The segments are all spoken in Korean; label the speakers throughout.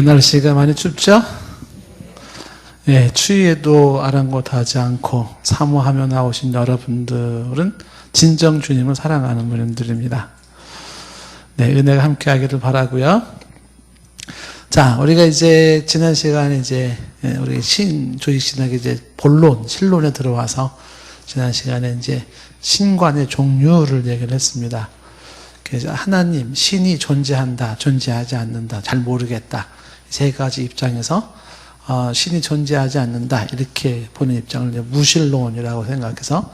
Speaker 1: 날씨가 많이 춥죠? 예, 추위에도 아랑곳하지 않고 사모하며 나오신 여러분들은 진정 주님을 사랑하는 분들입니다. 네, 은혜가 함께 하기를 바라고요. 자, 우리가 이제 지난 시간에 우리 조익 신학의 신론에 들어와서 지난 시간에 신관의 종류를 얘기를 했습니다. 그래서 하나님, 신이 존재한다, 존재하지 않는다, 잘 모르겠다. 세 가지 입장에서 신이 존재하지 않는다 이렇게 보는 입장을 무신론이라고 생각해서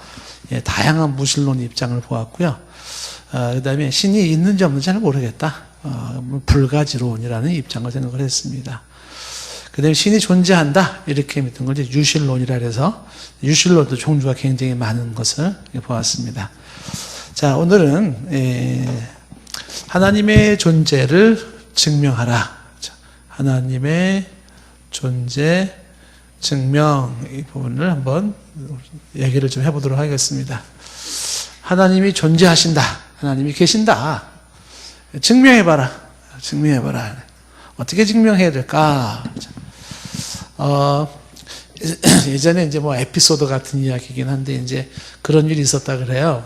Speaker 1: 다양한 무신론 입장을 보았고요. 그 다음에 신이 있는지 없는지 잘 모르겠다. 불가지론이라는 입장을 생각을 했습니다. 그 다음에 신이 존재한다 이렇게 믿는 걸 유신론이라 해서 유신론도 종류가 굉장히 많은 것을 보았습니다. 자, 오늘은 하나님의 존재를 증명하라. 하나님의 존재 증명 이 부분을 한번 얘기를 좀 해보도록 하겠습니다. 하나님이 존재하신다. 하나님이 계신다. 증명해봐라. 증명해봐라. 어떻게 증명해야 될까? 예전에 에피소드 같은 이야기이긴 한데 그런 일이 있었다 그래요.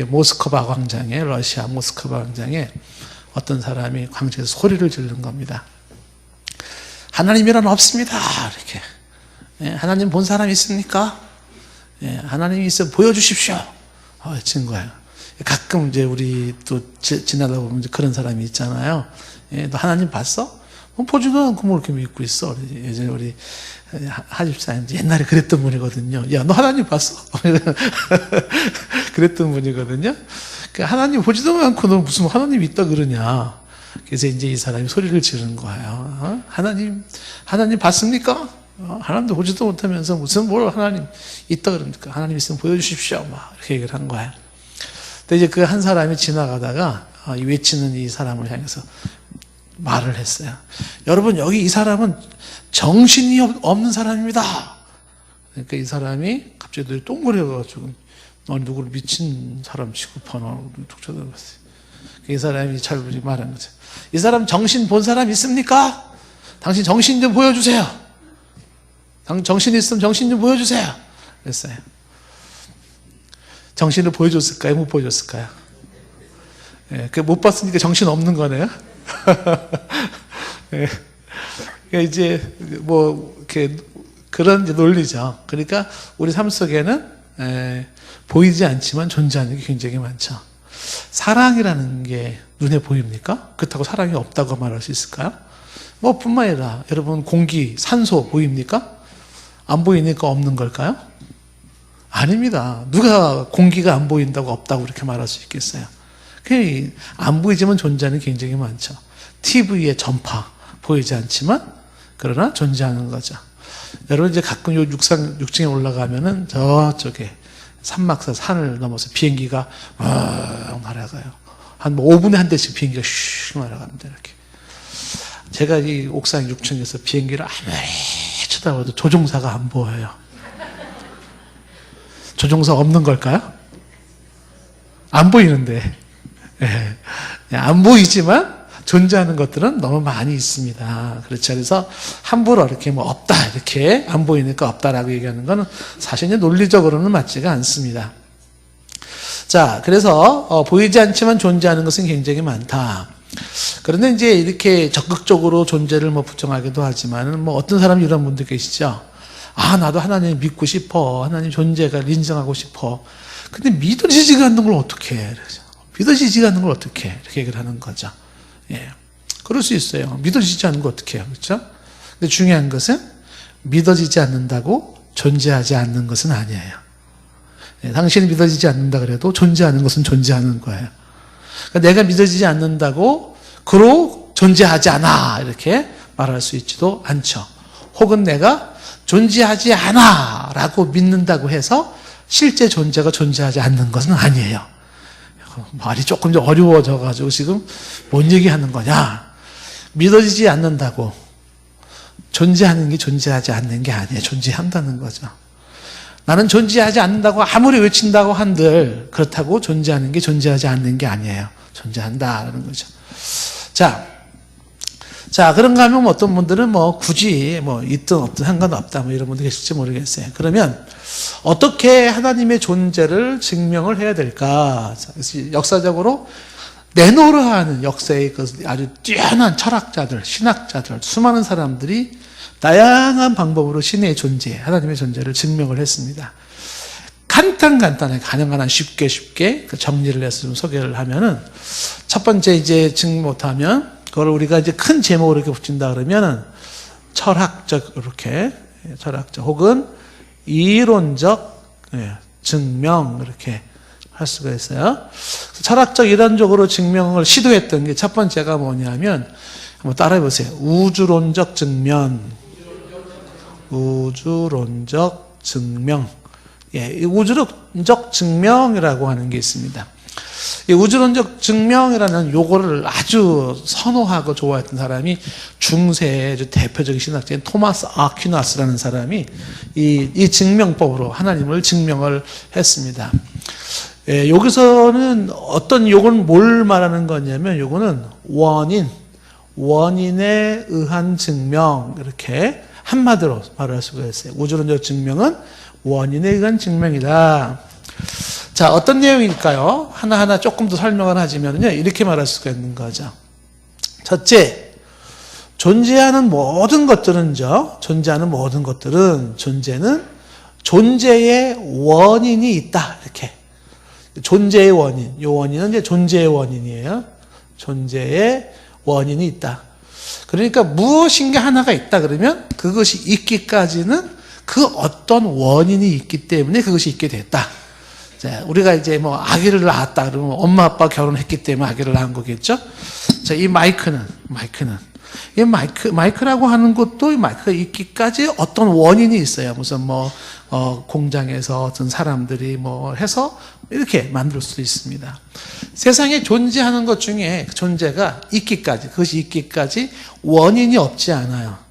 Speaker 1: 모스크바 광장에, 러시아 모스크바 광장에 어떤 사람이 광장에서 소리를 지르는 겁니다. 하나님이란 없습니다. 이렇게. 하나님 본 사람 있습니까? 하나님이 있으면 보여주십시오. 친 거예요. 가끔 우리 또 지나다 보면 그런 사람이 있잖아요. 너 하나님 봤어? 보지도 않고 이렇게 믿고 있어. 예전에 우리 하집사님 옛날에 그랬던 분이거든요. 야, 너 하나님 봤어? 그랬던 분이거든요. 하나님 보지도 않고 너 무슨 하나님 있다 그러냐. 그래서 이 사람이 소리를 지르는 거예요. 하나님 봤습니까? 하나님도 보지도 못하면서 무슨 뭘 하나님 있다 그럽니까? 하나님 있으면 보여주십시오. 이렇게 얘기를 한 거예요. 근데 그 한 사람이 지나가다가 외치는 이 사람을 향해서 말을 했어요. 여러분, 여기 이 사람은 정신이 없는 사람입니다. 그러니까 이 사람이 갑자기 눈이 동그래가지고 너 누구를 미친 사람 취급하나 툭 쳐다봤어요. 이 사람이 잘 말한 거죠. 이 사람 정신 본 사람 있습니까? 당신 정신 좀 보여주세요. 정신 있으면 정신 좀 보여주세요. 그랬어요. 정신을 보여줬을까요? 못 보여줬을까요? 못 봤으니까 정신 없는 거네요. 그런 논리죠. 그러니까 우리 삶 속에는 보이지 않지만 존재하는 게 굉장히 많죠. 사랑이라는 게 눈에 보입니까? 그렇다고 사랑이 없다고 말할 수 있을까요? 뿐만 아니라 여러분 공기, 산소 보입니까? 안 보이니까 없는 걸까요? 아닙니다. 누가 공기가 안 보인다고 없다고 그렇게 말할 수 있겠어요? 안 보이지만 존재하는 게 굉장히 많죠. TV의 전파 보이지 않지만 그러나 존재하는 거죠. 여러분 가끔 육층에 올라가면은 저쪽에 산막산 산을 넘어서 비행기가 날아가요. 한 5분에 한 대씩 비행기가 슉 날아갑니다. 이렇게. 제가 이 옥상 6층에서 비행기를 아무리 쳐다봐도 조종사가 안 보여요. 조종사 없는 걸까요? 안 보이는데. 안 보이지만 존재하는 것들은 너무 많이 있습니다. 그렇죠. 그래서 함부로 이렇게 없다 이렇게 안 보이니까 없다라고 얘기하는 것은 사실 논리적으로는 맞지가 않습니다. 자, 그래서 보이지 않지만 존재하는 것은 굉장히 많다. 그런데 이렇게 적극적으로 존재를 부정하기도 하지만은 어떤 사람 이런 분들 계시죠. 나도 하나님 믿고 싶어. 하나님 존재가 인정하고 싶어. 근데 믿어지지가 않는 걸 어떻게 해? 믿어지지가 않는 걸 어떻게 해? 이렇게 얘기를 하는 거죠. 그럴 수 있어요. 믿어지지 않는 거 어떻게 해요? 그렇죠? 근데 중요한 것은 믿어지지 않는다고 존재하지 않는 것은 아니에요. 당신이 믿어지지 않는다 그래도 존재하는 것은 존재하는 거예요. 그러니까 내가 믿어지지 않는다고 그로 존재하지 않아 이렇게 말할 수 있지도 않죠. 혹은 내가 존재하지 않아 라고 믿는다고 해서 실제 존재가 존재하지 않는 것은 아니에요. 말이 조금 좀 어려워져가지고 지금 뭔 얘기하는 거냐. 믿어지지 않는다고 존재하는 게 존재하지 않는 게 아니에요. 존재한다는 거죠. 나는 존재하지 않는다고 아무리 외친다고 한들 그렇다고 존재하는 게 존재하지 않는 게 아니에요. 존재한다라는 거죠. 자, 자, 그런가 하면 뭐 어떤 분들은 뭐 굳이 뭐 있든 없든 상관없다 뭐 이런 분들 계실지 모르겠어요. 그러면 어떻게 하나님의 존재를 증명을 해야 될까? 역사적으로 내노르하는 역사의 그 아주 뛰어난 철학자들, 신학자들, 수많은 사람들이 다양한 방법으로 신의 존재, 하나님의 존재를 증명을 했습니다. 간단하게 가능한 한 쉽게 그 정리를 해서 좀 소개를 하면은 첫 번째 이제 증명 못하면 그걸 우리가 이제 큰 제목으로 이렇게 붙인다 그러면은 철학적 혹은 이론적 증명 이렇게 할 수가 있어요. 철학적 이론적으로 증명을 시도했던 게 첫 번째가 뭐냐면 한번 따라해 보세요. 우주론적 증명. 이 우주론적 증명이라고 하는 게 있습니다. 이 우주론적 증명이라는 요거를 아주 선호하고 좋아했던 사람이 중세의 아주 대표적인 신학자인 토마스 아퀴나스라는 사람이 이 증명법으로 하나님을 증명을 했습니다. 여기서는 요건 뭘 말하는 거냐면 요거는 원인에 의한 증명 이렇게 한마디로 말할 수가 있어요. 우주론적 증명은 원인에 의한 증명이다. 자, 어떤 내용일까요? 하나하나 조금 더 설명을 하자면요. 이렇게 말할 수가 있는 거죠. 첫째, 존재하는 모든 것들은 존재의 원인이 있다. 이렇게. 존재의 원인. 이 원인은 이제 존재의 원인이에요. 존재의 원인이 있다. 그러니까 무엇인가 하나가 있다 그러면 그것이 있기까지는 그 어떤 원인이 있기 때문에 그것이 있게 됐다. 자, 우리가 이제 뭐 아기를 낳았다 그러면 엄마 아빠 결혼했기 때문에 아기를 낳은 거겠죠? 자, 이 마이크라고 하는 것도 이 마이크가 있기까지 어떤 원인이 있어요. 무슨 공장에서 어떤 사람들이 해서 이렇게 만들 수도 있습니다. 세상에 존재하는 것 중에 그것이 있기까지 원인이 없지 않아요.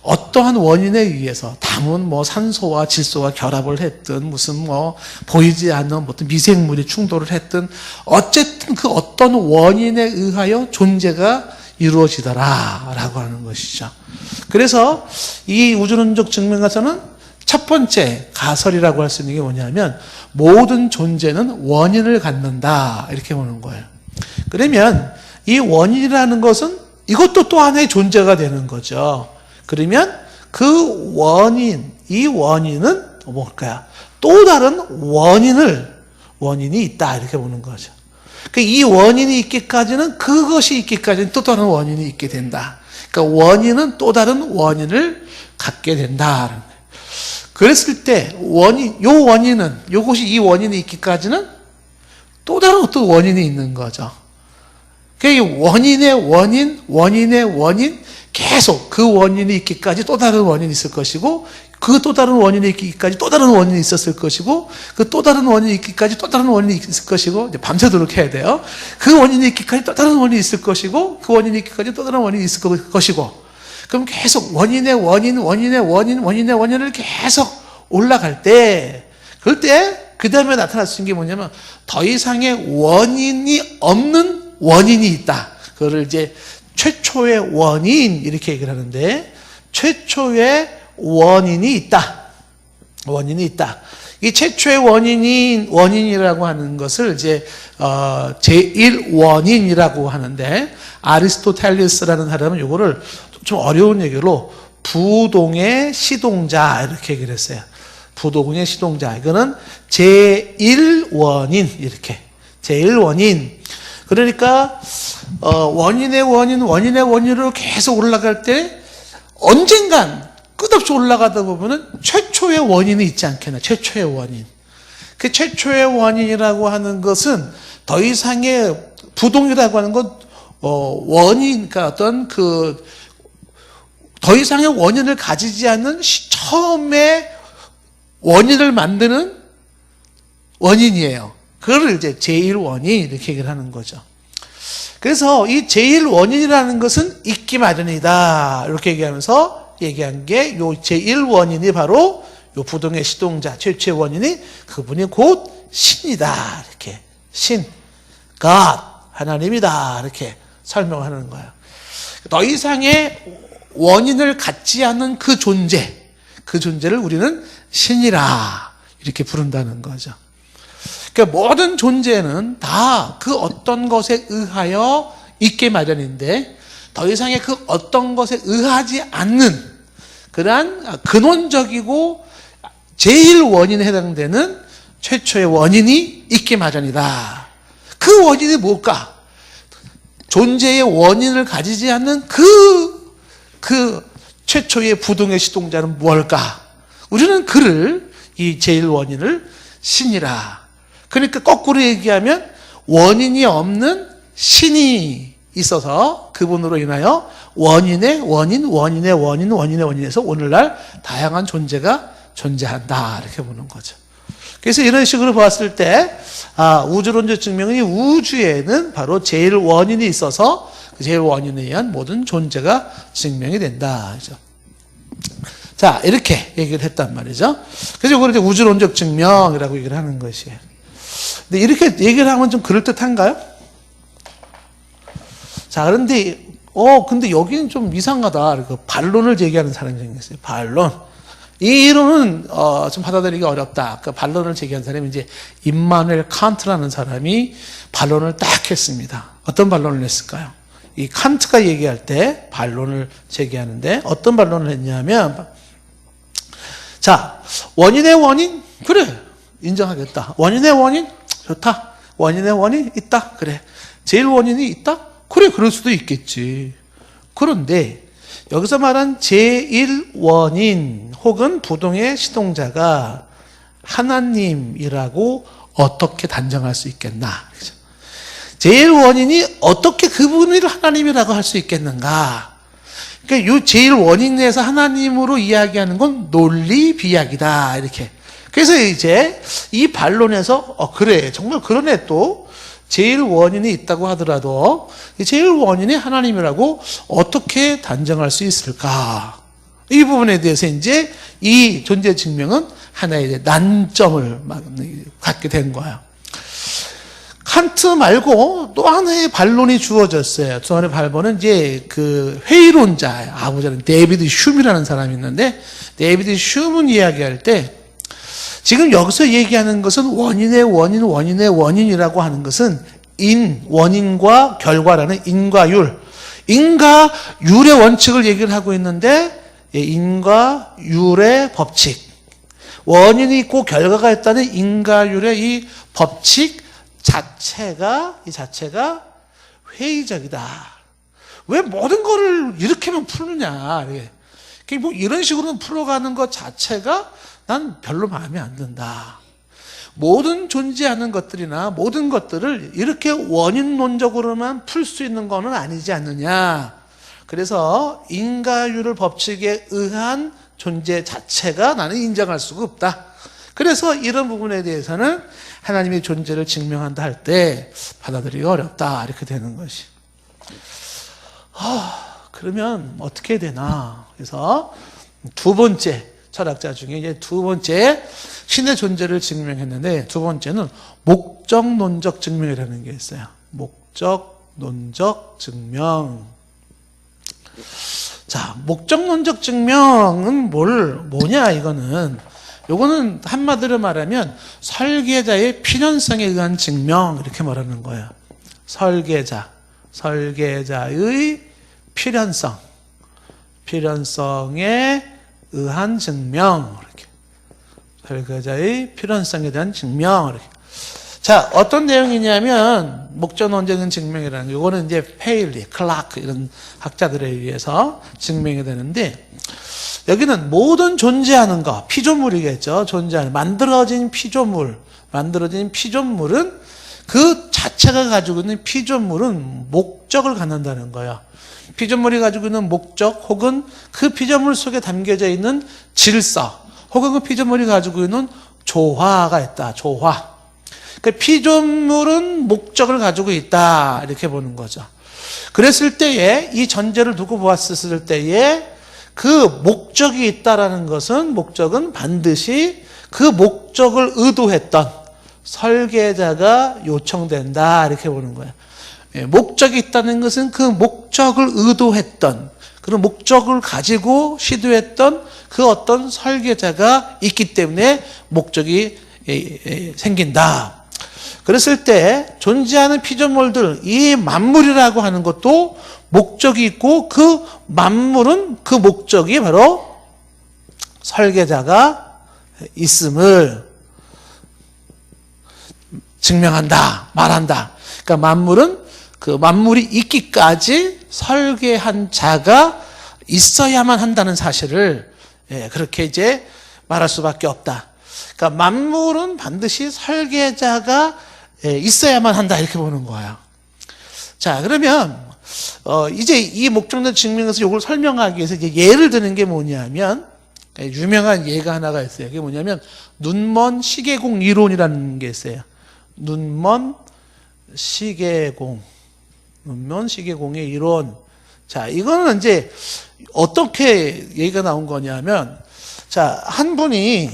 Speaker 1: 어떠한 원인에 의해서 담은 산소와 질소가 결합을 했든 무슨 보이지 않는 어떤 미생물이 충돌을 했든 어쨌든 그 어떤 원인에 의하여 존재가 이루어지더라라고 하는 것이죠. 그래서 이 우주론적 증명에서는 첫 번째 가설이라고 할 수 있는 게 뭐냐면 모든 존재는 원인을 갖는다 이렇게 보는 거예요. 그러면 이 원인이라는 것은 이것도 또 하나의 존재가 되는 거죠. 그러면 그 이 원인은 뭘까요? 또 다른 원인이 있다 이렇게 보는 거죠. 이 원인이 있기까지는 그것이 있기까지는 또 다른 원인이 있게 된다. 그러니까 원인은 또 다른 원인을 갖게 된다. 그랬을 때 이 원인이 있기까지는 또 다른 어떤 원인이 있는 거죠. 그러니까 이 원인의 원인 계속 그 원인이 있기까지 또 다른 원인이 있을 것이고 그 또 다른 원인이 있기까지 또 다른 원인이 있었을 것이고 그 또 다른 원인이 있기까지 또 다른 원인이 있을 것이고 이제 밤새도록 해야 돼요. 그 원인이 있기까지 또 다른 원인이 있을 것이고 그 원인이 있기까지 또 다른 원인이 있을 것이고 그럼 계속 원인의 원인을 계속 올라갈 때 그럴 때 그 다음에 나타날 수 있는 게 뭐냐면 더 이상의 원인이 없는 원인이 있다. 그거를 이제 최초의 원인 이렇게 얘기를 하는데 최초의 원인이 있다. 이 최초의 원인이라고 하는 것을 이제 제1원인이라고 하는데 아리스토텔레스라는 사람은 이거를 좀 어려운 얘기로 부동의 시동자 이렇게 얘기를 했어요. 부동의 시동자. 이거는 제1원인 이렇게. 제1원인. 그러니까 원인의 원인으로 계속 올라갈 때 언젠간 끝없이 올라가다 보면은 최초의 원인이 있지 않겠나. 최초의 원인. 그 최초의 원인이라고 하는 것은 더 이상의 부동이라고 하는 건 그러니까 어떤 더 이상의 원인을 가지지 않는 처음에 원인을 만드는 원인이에요. 그걸 이제 제1원인 이렇게 얘기를 하는 거죠. 그래서 이 제1원인이라는 것은 있기 마련이다. 이렇게 얘기한 게 요 제1원인이 바로 요 부동의 시동자, 최초의 원인이 그분이 곧 신이다. 이렇게. God, 하나님이다. 이렇게 설명하는 거예요. 더 이상의 원인을 갖지 않는 그 존재를 우리는 신이라 이렇게 부른다는 거죠. 그러니까 모든 존재는 다 그 어떤 것에 의하여 있게 마련인데 더 이상의 그 어떤 것에 의하지 않는 그러한 근원적이고 제일 원인에 해당되는 최초의 원인이 있게 마련이다. 그 원인이 뭘까? 존재의 원인을 가지지 않는 그 최초의 부동의 시동자는 뭘까? 우리는 그를 이 제일 원인을 신이라. 그러니까 거꾸로 얘기하면 원인이 없는 신이 있어서 그분으로 인하여 원인의 원인에서 오늘날 다양한 존재가 존재한다. 이렇게 보는 거죠. 그래서 이런 식으로 봤을 때 우주론적 증명이 우주에는 바로 제일 원인이 있어서 그 제일 원인에 의한 모든 존재가 증명이 된다. 그죠? 자, 이렇게 얘기를 했단 말이죠. 그래서 이걸 이제 우주론적 증명이라고 얘기를 하는 것이에요. 근데 이렇게 얘기를 하면 좀 그럴듯한가요? 자, 근데 여기는 좀 이상하다. 반론을 제기하는 사람이 생겼어요. 반론. 이 이론은 좀 받아들이기 어렵다. 그 반론을 제기한 사람이 이제 임마누엘 칸트라는 사람이 반론을 딱 했습니다. 어떤 반론을 했을까요? 이 칸트가 얘기할 때 반론을 제기하는데 어떤 반론을 했냐면, 자, 원인의 원인? 그래, 인정하겠다. 원인의 원인? 좋다. 원인의 원인? 있다. 그래. 제일 원인이 있다? 그래, 그럴 수도 있겠지. 그런데 여기서 말한 제1원인 혹은 부동의 시동자가 하나님이라고 어떻게 단정할 수 있겠나? 제1원인이 어떻게 그분을 하나님이라고 할 수 있겠는가? 그러니까 이 제1원인에서 하나님으로 이야기하는 건 논리 비약이다. 이렇게. 그래서 이제 이 반론에서 그래, 정말 그러네 또. 제일 원인이 있다고 하더라도 제일 원인이 하나님이라고 어떻게 단정할 수 있을까? 이 부분에 대해서 이제 이 존재 증명은 하나의 난점을 갖게 된 거예요. 칸트 말고 또 하나의 반론이 주어졌어요. 또 하나의 반론은 이제 그 회의론자 아버지는 데이비드 흉이라는 사람이 있는데, 데이비드 흉은 이야기할 때 지금 여기서 얘기하는 것은 원인의 원인이라고 하는 것은 원인과 결과라는 인과율의 원칙을 얘기를 하고 있는데, 인과율의 법칙, 원인이 있고 결과가 있다는 인과율의 이 법칙 자체가 회의적이다. 왜 모든 거를 이렇게만 푸느냐. 뭐 이런 식으로 풀어가는 것 자체가 난 별로 마음에 안 든다. 모든 존재하는 것들이나 모든 것들을 이렇게 원인론적으로만 풀 수 있는 거는 아니지 않느냐. 그래서 인과율 법칙에 의한 존재 자체가 나는 인정할 수가 없다. 그래서 이런 부분에 대해서는 하나님의 존재를 증명한다 할 때 받아들이기 어렵다. 이렇게 되는 것이. 그러면 어떻게 되나. 그래서 두 번째 철학자 중에 이제 두 번째 신의 존재를 증명했는데, 두 번째는 목적론적 증명이라는 게 있어요. 목적론적 증명. 자, 목적론적 증명은 뭐냐, 요거는 한마디로 말하면 설계자의 필연성에 의한 증명, 이렇게 말하는 거예요. 설계자의 필연성에 의한 증명. 이렇게. 설계자의 필연성에 대한 증명. 이렇게. 자, 어떤 내용이냐면, 목적론적인 증명이라는 거, 이거는 이제 페일리, 클라크, 이런 학자들에 의해서 증명이 되는데, 여기는 모든 존재하는 거, 피조물이겠죠. 만들어진 피조물은 그 자체가 가지고 있는 피조물은 목적을 갖는다는 거예요. 피조물이 가지고 있는 목적 혹은 그 피조물 속에 담겨져 있는 질서 혹은 그 피조물이 가지고 있는 조화가 있다. 조화. 그러니까 피조물은 목적을 가지고 있다. 이렇게 보는 거죠. 그랬을 때에 이 전제를 두고 보았을 때에 그 목적이 있다라는 것은 목적은 반드시 그 목적을 의도했던 설계자가 요청된다. 이렇게 보는 거예요. 목적이 있다는 것은 그 목적을 의도했던, 그런 목적을 가지고 시도했던 그 어떤 설계자가 있기 때문에 목적이 생긴다. 그랬을 때 존재하는 피조물들, 이 만물이라고 하는 것도 목적이 있고, 그 만물은 그 목적이 바로 설계자가 있음을 증명한다, 말한다. 그러니까 만물은 그 만물이 있기까지 설계한 자가 있어야만 한다는 사실을 그렇게 이제 말할 수밖에 없다. 그러니까 만물은 반드시 설계자가 있어야만 한다, 이렇게 보는 거예요. 자, 그러면 이제 이 목적론을 증명해서 이걸 설명하기 위해서 이제 예를 드는 게 뭐냐면, 유명한 예가 하나가 있어요. 그게 뭐냐면 눈먼 시계공 이론이라는 게 있어요. 눈먼 시계공의 이론. 자, 이거는 이제 어떻게 얘기가 나온 거냐면, 자, 한 분이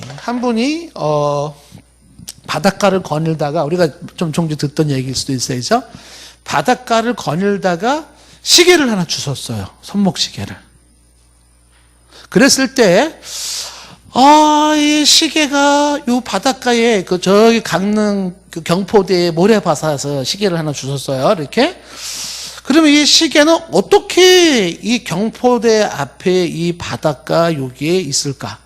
Speaker 1: 바닷가를 거닐다가, 우리가 좀 종종 듣던 얘기일 수도 있어요, 그죠? 바닷가를 거닐다가 시계를 하나 주웠어요. 손목 시계를. 그랬을 때, 이 시계가 요 바닷가에 저기 강릉 그 경포대에 모래바사에서 시계를 하나 주웠어요. 이렇게. 그러면 이 시계는 어떻게 이 경포대 앞에 이 바닷가 여기에 있을까?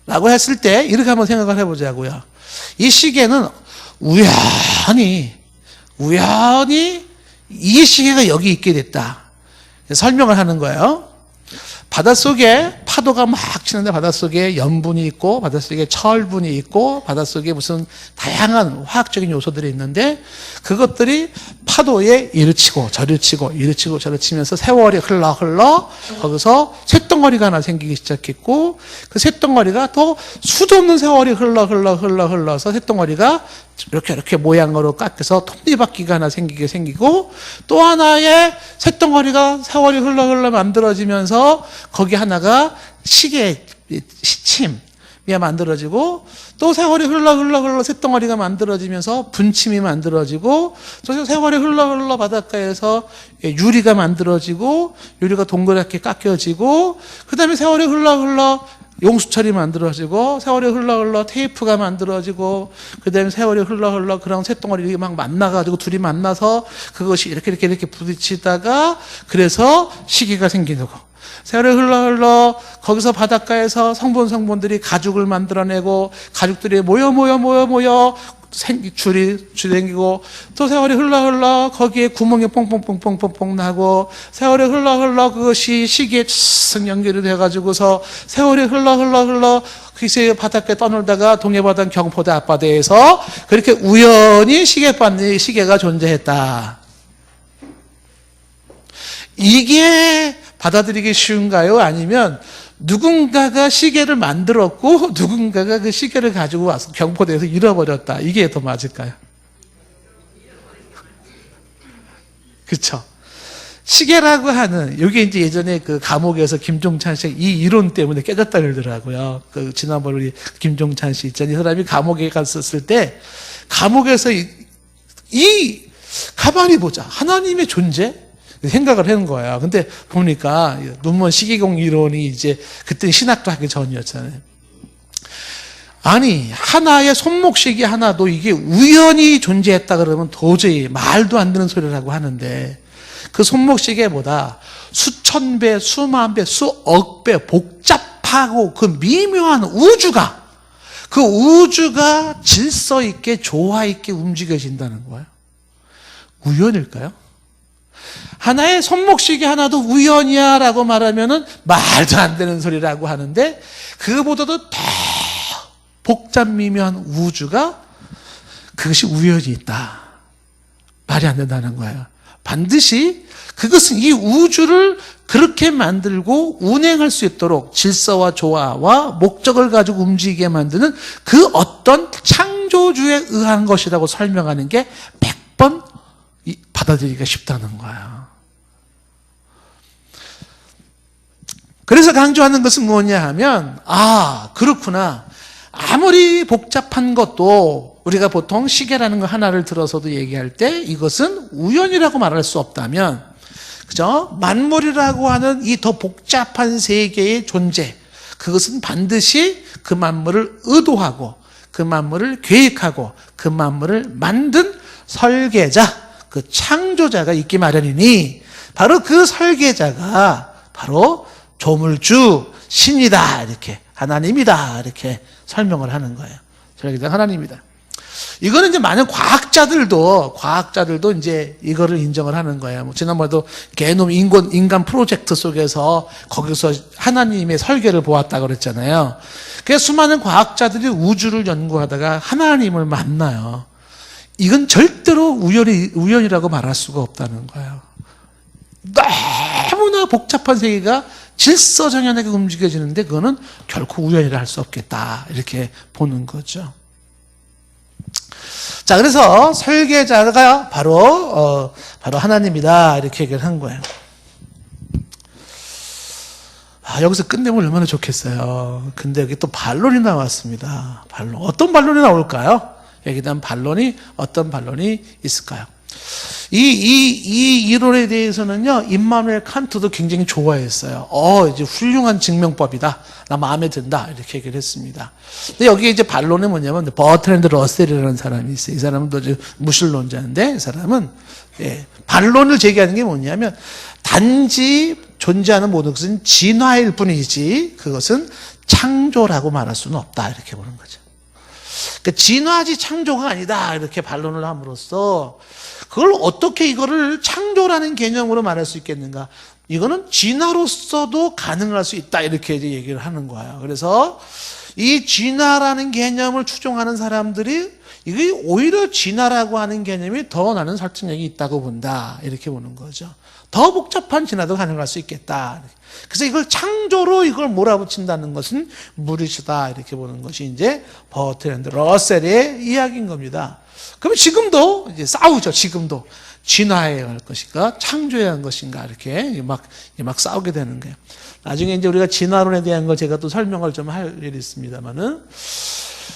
Speaker 1: 라고 했을 때 이렇게 한번 생각을 해보자고요. 이 시계는 우연히 이 시계가 여기 있게 됐다. 설명을 하는 거예요. 바닷속에 파도가 막 치는데 바닷속에 염분이 있고 바닷속에 철분이 있고 바닷속에 무슨 다양한 화학적인 요소들이 있는데 그것들이 파도에 이를 치고 저를 치고 저를 치면서 세월이 흘러 거기서 쇳덩어리가 하나 생기기 시작했고 그 쇳덩어리가 또 수도 없는 세월이 흘러서 쇳덩어리가 이렇게 모양으로 깎여서 톱니바퀴가 하나 생기고 또 하나의 쇳덩어리가 세월이 흘러 만들어지면서 거기 하나가 시계 시침이 만들어지고 또 세월이 흘러 쇳덩어리가 만들어지면서 분침이 만들어지고 또 세월이 흘러 바닷가에서 유리가 만들어지고 유리가 동그랗게 깎여지고 그 다음에 세월이 흘러 용수철이 만들어지고 세월이 흘러 테이프가 만들어지고 그 다음에 세월이 흘러 그런 쇳덩어리 막 만나가지고 둘이 만나서 그것이 이렇게 부딪히다가 그래서 시계가 생기는 거. 세월이 흘러 거기서 바닷가에서 성분들이 가죽을 만들어내고 가죽들이 모여 줄이 생기고 또 세월이 흘러 거기에 구멍이 뽕뽕 나고 세월이 흘러 그것이 시계에 쓱 연결이 돼가지고서 세월이 흘러 그새 바닷가에 떠놀다가 동해바다 경포대 앞바다에서 그렇게 우연히 시계가 존재했다. 이게 받아들이기 쉬운가요? 아니면 누군가가 시계를 만들었고 누군가가 그 시계를 가지고 와서 경포대에서 잃어버렸다. 이게 더 맞을까요? 그렇죠? 시계라고 하는 이게 이제 예전에 그 감옥에서 김종찬 씨 이 이론 때문에 깨졌다 그러더라고요. 그 지난번에 우리 김종찬 씨 있잖아요. 이 사람이 감옥에 갔었을 때 감옥에서 이 가만히 보자. 하나님의 존재? 생각을 하는 거야. 근데 보니까 눈먼 시계공 이론이 이제 그때 신학도 하기 전이었잖아요. 아니 하나의 손목시계 하나도 이게 우연히 존재했다 그러면 도저히 말도 안 되는 소리라고 하는데 그 손목시계보다 수천 배, 수만 배, 수억 배 복잡하고 그 미묘한 우주가 그 우주가 질서 있게 조화 있게 움직여진다는 거예요. 우연일까요? 하나의 손목시계 하나도 우연이야 라고 말하면은 말도 안 되는 소리라고 하는데 그거보다도 더 복잡 미묘한 우주가 그것이 우연이 있다. 말이 안 된다는 거예요. 반드시 그것은 이 우주를 그렇게 만들고 운행할 수 있도록 질서와 조화와 목적을 가지고 움직이게 만드는 그 어떤 창조주에 의한 것이라고 설명하는 게 100번 받아들이기가 쉽다는 거야. 그래서 강조하는 것은 뭐냐 하면 그렇구나. 아무리 복잡한 것도 우리가 보통 시계라는 거 하나를 들어서도 얘기할 때 이것은 우연이라고 말할 수 없다면, 그죠? 만물이라고 하는 이 더 복잡한 세계의 존재, 그것은 반드시 그 만물을 의도하고 그 만물을 계획하고 그 만물을 만든 설계자, 그 창조자가 있기 마련이니 바로 그 설계자가 바로 조물주 신이다, 이렇게 하나님이다, 이렇게 설명을 하는 거예요. 설계자가 하나님이다. 이거는 이제 많은 과학자들도 이제 이거를 인정을 하는 거예요. 뭐 지난번에도 게놈 인간 프로젝트 속에서 거기서 하나님의 설계를 보았다고 그랬잖아요. 그래서 수많은 과학자들이 우주를 연구하다가 하나님을 만나요. 이건 절대로 우연이라고 말할 수가 없다는 거예요. 너무나 복잡한 세계가 질서정연하게 움직여지는데 그거는 결코 우연이라 할 수 없겠다, 이렇게 보는 거죠. 자, 그래서 설계자가 바로 하나님이다, 이렇게 얘기를 한 거예요. 여기서 끝내면 얼마나 좋겠어요. 근데 여기 또 반론이 나왔습니다. 반론. 어떤 반론이 나올까요? 여기에 대한 반론이, 어떤 반론이 있을까요? 이 이론에 대해서는요, 임마누엘 칸트도 굉장히 좋아했어요. 이제 훌륭한 증명법이다, 나 마음에 든다, 이렇게 얘기를 했습니다. 근데 여기에 이제 반론이 뭐냐면, 버트랜드 러셀이라는 사람이 있어요. 이 사람은 또 무신론자인데, 이 사람은, 반론을 제기하는 게 뭐냐면, 단지 존재하는 모든 것은 진화일 뿐이지, 그것은 창조라고 말할 수는 없다, 이렇게 보는 거죠. 그러니까 진화지 창조가 아니다, 이렇게 반론을 함으로써 그걸 어떻게 이거를 창조라는 개념으로 말할 수 있겠는가? 이거는 진화로서도 가능할 수 있다, 이렇게 이제 얘기를 하는 거예요. 그래서 이 진화라는 개념을 추종하는 사람들이 이게 오히려 진화라고 하는 개념이 더 나는 설득력이 있다고 본다, 이렇게 보는 거죠. 더 복잡한 진화도 가능할 수 있겠다. 그래서 이걸 창조로 이걸 몰아붙인다는 것은 무리수다, 이렇게 보는 것이 이제 버트랜드 러셀의 이야기인 겁니다. 그럼 지금도 이제 싸우죠. 지금도 진화해야 할 것인가, 창조해야 할 것인가, 이렇게 막 싸우게 되는 거예요. 나중에 이제 우리가 진화론에 대한 걸 제가 또 설명을 좀 할 일이 있습니다만은,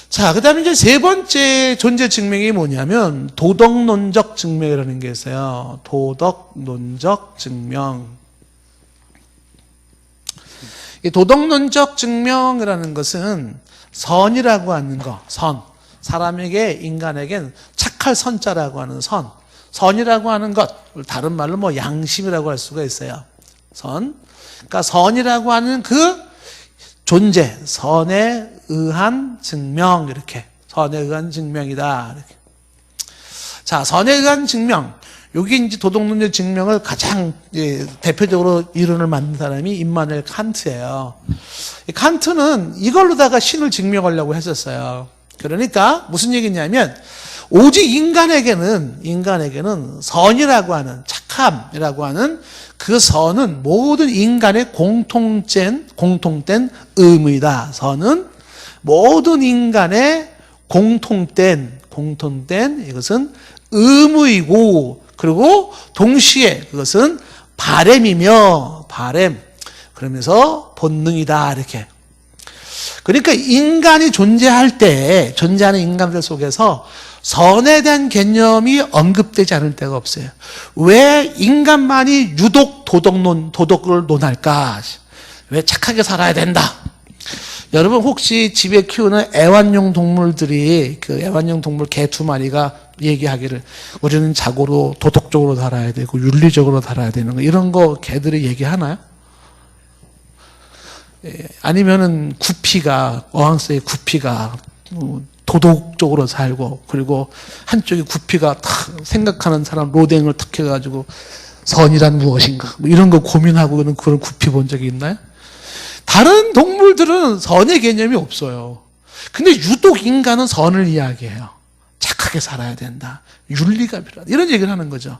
Speaker 1: 자, 그 다음에 이제 세 번째 존재 증명이 뭐냐면 도덕론적 증명이라는 게 있어요. 도덕론적 증명. 이 도덕론적 증명이라는 것은 선이라고 하는 거, 선. 사람에게, 인간에겐 착할 선자라고 하는 선. 선이라고 하는 것, 다른 말로 뭐 양심이라고 할 수가 있어요. 선. 그러니까 선이라고 하는 그 존재, 선에 의한 증명, 이렇게. 선에 의한 증명이다, 이렇게. 자, 선에 의한 증명. 여기 이제 도덕론적 증명을 가장 대표적으로 이론을 만든 사람이 임마누엘 칸트예요. 칸트는 이걸로다가 신을 증명하려고 했었어요. 그러니까 무슨 얘기냐면 오직 인간에게는 선이라고 하는, 착함이라고 하는 그 선은 모든 인간의 공통된 의무이다. 선은 모든 인간의 공통된 이것은 의무이고, 그리고 동시에 그것은 바램이며, 그러면서 본능이다, 이렇게. 그러니까 인간이 존재하는 인간들 속에서 선에 대한 개념이 언급되지 않을 때가 없어요. 왜 인간만이 유독 도덕을 논할까? 왜 착하게 살아야 된다? 여러분 혹시 집에 키우는 애완용 동물들이, 그 애완용 동물 개 2마리가 얘기하기를 우리는 자고로 도덕적으로 살아야 되고 윤리적으로 살아야 되는 거, 이런 거 개들이 얘기하나요? 아니면은 어항새의 구피가 도덕적으로 살고, 그리고 한쪽에 구피가 탁 생각하는 사람 로댕을 탁 해가지고 선이란 무엇인가, 뭐 이런 거 고민하고 그런 구피 본 적이 있나요? 다른 동물들은 선의 개념이 없어요. 근데 유독 인간은 선을 이야기해요. 착하게 살아야 된다, 윤리가 필요하다, 이런 얘기를 하는 거죠.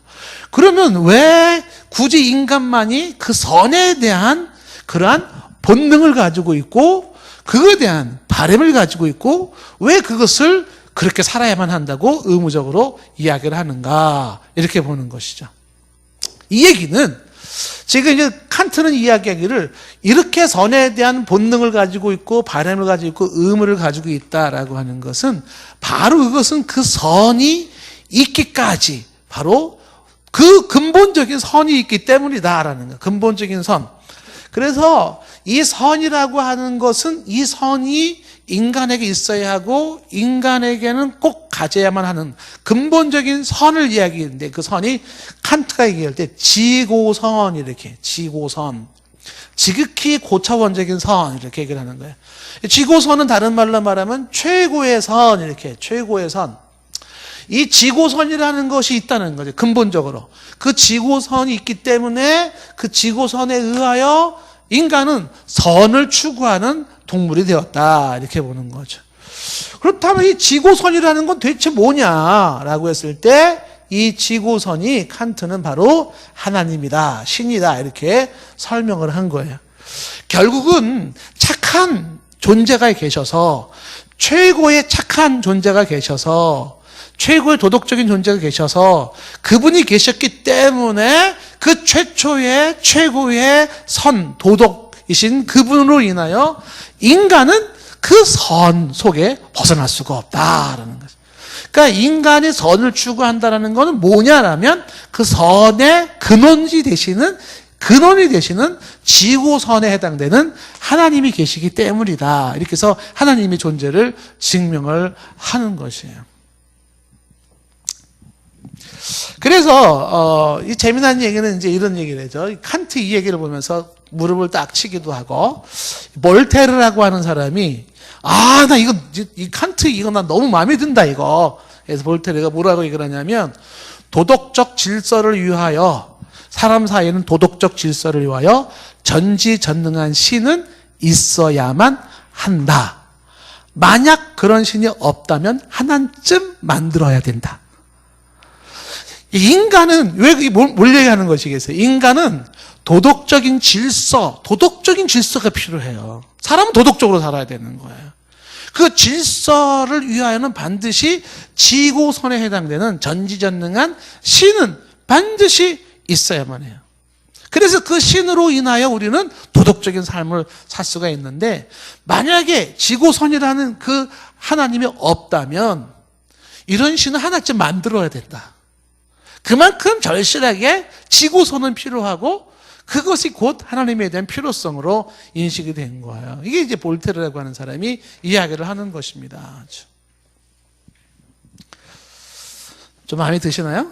Speaker 1: 그러면 왜 굳이 인간만이 그 선에 대한 그러한 본능을 가지고 있고 그거에 대한 바램을 가지고 있고 왜 그것을 그렇게 살아야만 한다고 의무적으로 이야기를 하는가, 이렇게 보는 것이죠. 이 얘기는 지금 이제 칸트는 이야기하기를 이렇게 선에 대한 본능을 가지고 있고 바람을 가지고 있고 의무를 가지고 있다라고 하는 것은 바로 그것은 그 선이 있기까지 바로 그 근본적인 선이 있기 때문이다라는 거예요. 근본적인 선. 그래서 이 선이라고 하는 것은 이 선이 인간에게 있어야 하고 인간에게는 꼭 가져야만 하는 근본적인 선을 이야기하는데 그 선이 칸트가 얘기할 때 지고선 이렇게 지고선 지극히 고차원적인 선 이렇게 얘기를 하는 거예요. 지고선은 다른 말로 말하면 최고의 선 이렇게 최고의 선. 이 지고선이라는 것이 있다는 거죠. 근본적으로 그 지고선이 있기 때문에 그 지고선에 의하여 인간은 선을 추구하는 동물이 되었다 이렇게 보는 거죠. 그렇다면 이 지고선이라는 건 대체 뭐냐라고 했을 때 이 지고선이 칸트는 바로 하나님이다, 신이다 이렇게 설명을 한 거예요. 결국은 착한 존재가 계셔서 최고의 착한 존재가 계셔서 최고의 도덕적인 존재가 계셔서 그분이 계셨기 때문에 그 최초의 최고의 선, 도덕이신 그분으로 인하여 인간은 그 선 속에 벗어날 수가 없다라는 거죠. 그러니까 인간이 선을 추구한다는 것은 뭐냐라면 그 선의 근원이 되시는 지고선에 해당되는 하나님이 계시기 때문이다. 이렇게 해서 하나님의 존재를 증명을 하는 것이에요. 그래서 이 재미난 얘기는 이제 이런 얘기를 하죠. 칸트 이 얘기를 보면서 무릎을 딱 치기도 하고 몰테르라고 하는 사람이 나 이 칸트 이거 나 너무 마음에 든다 이거. 그래서 몰테르가 뭐라고 얘기를 하냐면 도덕적 질서를 위하여 사람 사이에는 도덕적 질서를 위하여 전지전능한 신은 있어야만 한다. 만약 그런 신이 없다면 하나쯤 만들어야 된다. 인간은 왜 뭘 얘기하는 것이겠어요? 인간은 도덕적인 질서가 필요해요. 사람은 도덕적으로 살아야 되는 거예요. 그 질서를 위하여는 반드시 지고선에 해당되는 전지전능한 신은 반드시 있어야만 해요. 그래서 그 신으로 인하여 우리는 도덕적인 삶을 살 수가 있는데 만약에 지고선이라는 그 하나님이 없다면 이런 신을 하나쯤 만들어야 된다. 그만큼 절실하게 지고선은 필요하고 그것이 곧 하나님에 대한 필요성으로 인식이 된 거예요. 이게 이제 볼테르라고 하는 사람이 이야기를 하는 것입니다. 좀 마음에 드시나요?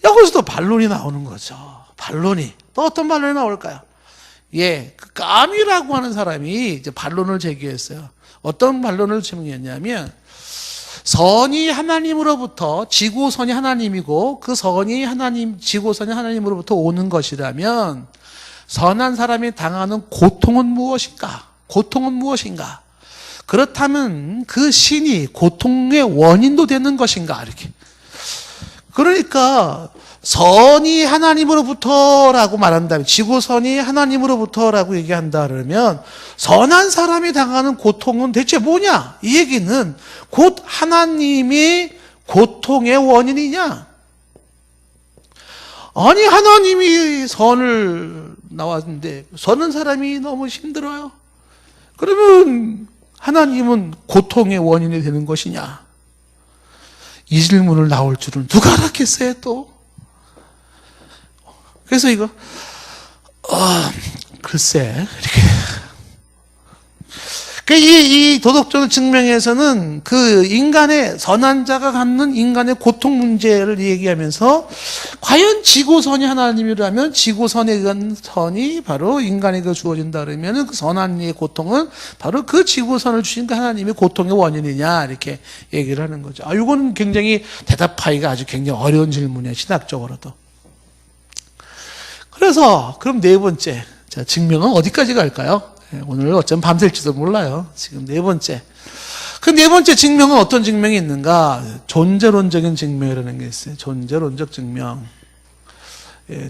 Speaker 1: 여기서도 반론이 나오는 거죠. 반론이. 또 어떤 반론이 나올까요? 그 까미라고 하는 사람이 이제 반론을 제기했어요. 어떤 반론을 제기했냐면 선이 하나님으로부터 지고선이 하나님이고 그 선이 지고선이 하나님으로부터 오는 것이라면 선한 사람이 당하는 고통은 무엇인가? 그렇다면 그 신이 고통의 원인도 되는 것인가? 이렇게. 그러니까 선이 하나님으로부터라고 말한다면 지고선이 하나님으로부터라고 얘기한다 그러면 선한 사람이 당하는 고통은 대체 뭐냐? 이 얘기는 곧 하나님이 고통의 원인이냐? 아니 하나님이 선을 나왔는데 선한 사람이 너무 힘들어요. 그러면 하나님은 고통의 원인이 되는 것이냐? 이 질문을 나올 줄은 누가 알았겠어요 또? 그래서 이거 글쎄 이렇게 이 도덕적 증명에서는 그 인간의 선한 자가 갖는 인간의 고통 문제를 얘기하면서 과연 지고선이 하나님이라면 지고선에 의한 선이 바로 인간에게 주어진다 그러면 그 선한 이의 고통은 바로 그 지고선을 주신 그 하나님의 고통의 원인이냐 이렇게 얘기를 하는 거죠. 이거는 굉장히 대답하기가 아주 굉장히 어려운 질문이에요. 신학적으로도. 그래서 그럼 네 번째 자 증명은 어디까지 갈까요? 오늘 어쩜 밤샐지도 몰라요. 지금 네 번째. 그 네 번째 증명은 어떤 증명이 있는가? 존재론적인 증명이라는 게 있어요. 존재론적 증명.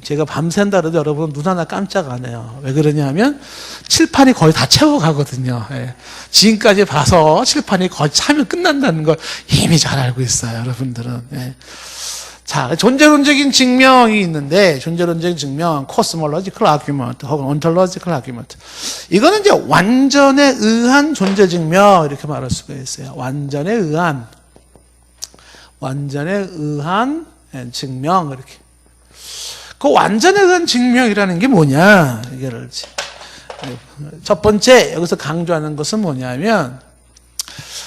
Speaker 1: 제가 밤샌다 그래도 여러분 눈 하나 깜짝 안 해요. 왜 그러냐면 칠판이 거의 다 채워가거든요. 지금까지 봐서 칠판이 거의 차면 끝난다는 걸 이미 잘 알고 있어요. 여러분들은. 자, 존재론적인 증명이 있는데, 존재론적인 증명, cosmological argument 혹은 ontological argument. 이거는 이제 완전에 의한 존재 증명, 이렇게 말할 수가 있어요. 완전에 의한 증명, 이렇게. 그 완전에 의한 증명이라는 게 뭐냐, 이거를. 첫 번째, 여기서 강조하는 것은 뭐냐면,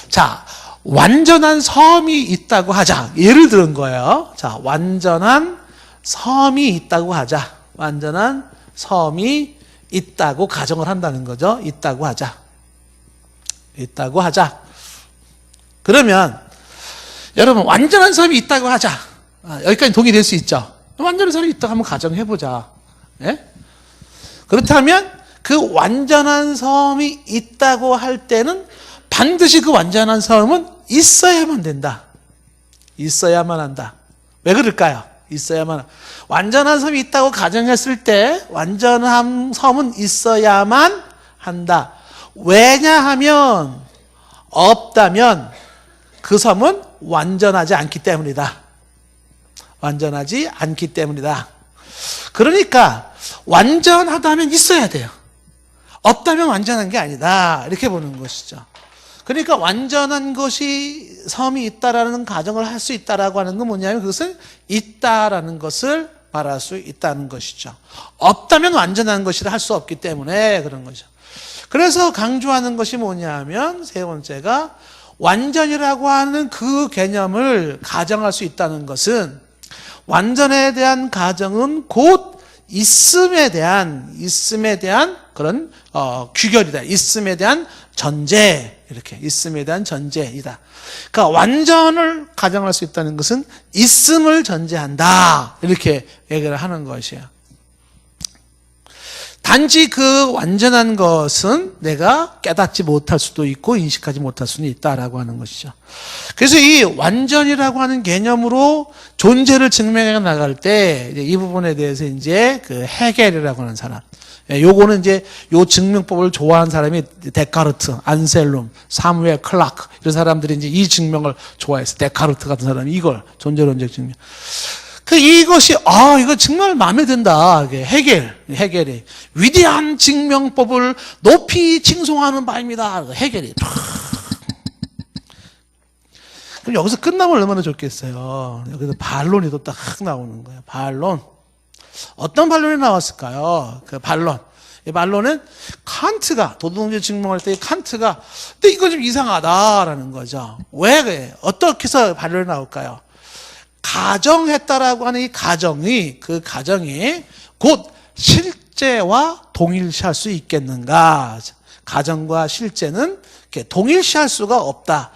Speaker 1: 자, 완전한 섬이 있다고 하자. 예를 들은 거예요. 자, 완전한 섬이 있다고 하자. 완전한 섬이 있다고 가정을 한다는 거죠. 있다고 하자. 그러면 여러분 완전한 섬이 있다고 하자. 여기까지 동의될 수 있죠. 완전한 섬이 있다고 한번 가정해보자. 예? 그렇다면 그 완전한 섬이 있다고 할 때는 반드시 그 완전한 섬은 있어야만 된다. 있어야만 한다. 왜 그럴까요? 있어야만. 완전한 섬이 있다고 가정했을 때 완전한 섬은 있어야만 한다. 왜냐하면 없다면 그 섬은 완전하지 않기 때문이다. 완전하지 않기 때문이다. 그러니까 완전하다면 있어야 돼요. 없다면 완전한 게 아니다. 이렇게 보는 것이죠. 그러니까 완전한 것이 섬이 있다라는 가정을 할 수 있다라고 하는 건 뭐냐면 그것은 있다라는 것을 말할 수 있다는 것이죠. 없다면 완전한 것이라 할 수 없기 때문에 그런 거죠. 그래서 강조하는 것이 뭐냐면 세 번째가 완전이라고 하는 그 개념을 가정할 수 있다는 것은 완전에 대한 가정은 곧 있음에 대한 그런 규결이다. 있음에 대한 전제, 이렇게 있음에 대한 전제이다. 그러니까 완전을 가정할 수 있다는 것은 있음을 전제한다. 이렇게 얘기를 하는 것이에요. 단지 그 완전한 것은 내가 깨닫지 못할 수도 있고 인식하지 못할 수는 있다라고 하는 것이죠. 그래서 이 완전이라고 하는 개념으로 존재를 증명해 나갈 때 이 부분에 대해서 이제 그 헤겔이라고 하는 사람, 요거는 이제 요 증명법을 좋아하는 사람이 데카르트, 안셀룸, 사무엘 클라크 이런 사람들이 이제 이 증명을 좋아해서 데카르트 같은 사람이 이걸 존재론적 증명. 이것이 이거 정말 마음에 든다. 헤겔이 위대한 증명법을 높이 칭송하는 바입니다. 헤겔이. 그럼 여기서 끝나면 얼마나 좋겠어요. 여기서 반론이 또 딱 나오는 거예요. 반론. 어떤 반론이 나왔을까요? 그 반론. 이 반론은 칸트가 도덕론적 증명할 때 칸트가 근데 이거 좀 이상하다라는 거죠. 왜 그래? 어떻게 해서 반론이 나올까요? 가정했다라고 하는 이 가정이 곧 실제와 동일시할 수 있겠는가? 가정과 실제는 동일시할 수가 없다.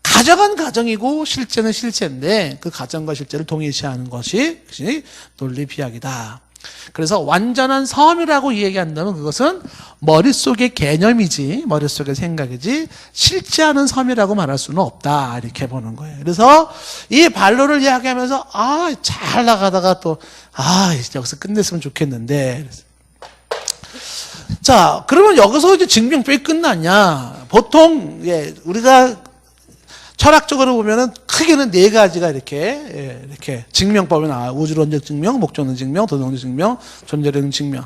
Speaker 1: 가정은 가정이고 실제는 실제인데 그 가정과 실제를 동일시하는 것이 논리 비약이다. 그래서 완전한 섬이라고 얘기한다면 그것은 머릿속의 개념이지 머릿속의 생각이지 실제하는 섬이라고 말할 수는 없다. 이렇게 보는 거예요. 그래서 이 반론을 이야기하면서 잘 나가다가 또 여기서 끝냈으면 좋겠는데 자 그러면 여기서 이제 증명법이 끝났냐? 보통 우리가 철학적으로 보면은 크게는 네 가지가 이렇게 증명법이 나와요. 우주론적 증명, 목적론 증명, 도덕론적 증명, 존재론적 증명.